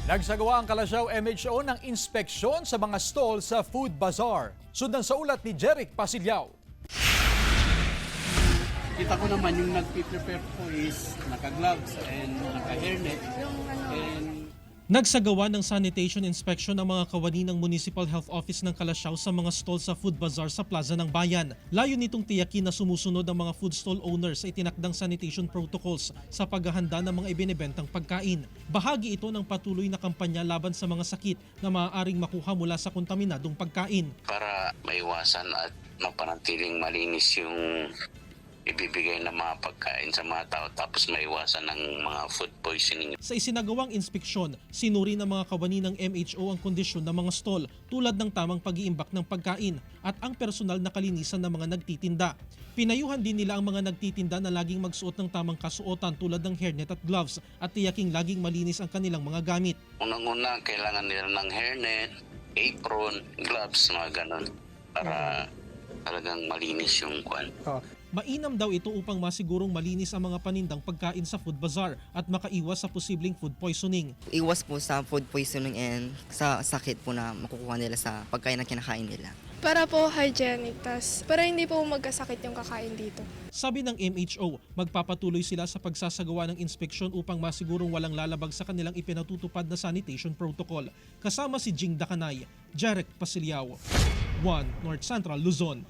Nagsagawa ang Kalasyaw MHO ng inspeksyon sa mga stall sa Food Bazaar. Sundan sa ulat ni Jeric Pasilyao. Kita ko naman yung nag-prepare po is naka-gloves and naka-hairnet. And Nagsagawa ng sanitation inspection ang mga kawani ng Municipal Health Office ng Kalasyaw sa mga stall sa Food Bazaar sa Plaza ng Bayan. Layo nitong tiyakin na sumusunod ang mga food stall owners sa itinakdang sanitation protocols sa paghahanda ng mga ibinebentang pagkain. Bahagi ito ng patuloy na kampanya laban sa mga sakit na maaaring makuha mula sa kontaminadong pagkain. Para maiwasan at mapanatiling malinis yung ibibigay ng mga pagkain sa mga tao tapos maiwasan ng mga food poisoning. Sa isinagawang inspeksyon, sinuri ng mga kawani ng MHO ang kondisyon ng mga stall tulad ng tamang pag-iimbak ng pagkain at ang personal na kalinisan ng mga nagtitinda. Pinayuhan din nila ang mga nagtitinda na laging magsuot ng tamang kasuotan tulad ng hairnet at gloves at tiyaking laging malinis ang kanilang mga gamit. Unang-una, kailangan nila ng hairnet, apron, gloves, mga ganun para talagang malinis yung kwan. Mainam daw ito upang masigurong malinis ang mga panindang pagkain sa Food Bazaar at makaiwas sa posibleng food poisoning. Iwas po sa food poisoning and sa sakit po na makukuha nila sa pagkain na kinakain nila. Para po hygienic, para hindi po magkasakit yung kakain dito. Sabi ng MHO, magpapatuloy sila sa pagsasagawa ng inspeksyon upang masigurong walang lalabag sa kanilang ipinatutupad na sanitation protocol. Kasama si Jing Dakanay, Jeric Pasilyao, 1 North Central Luzon.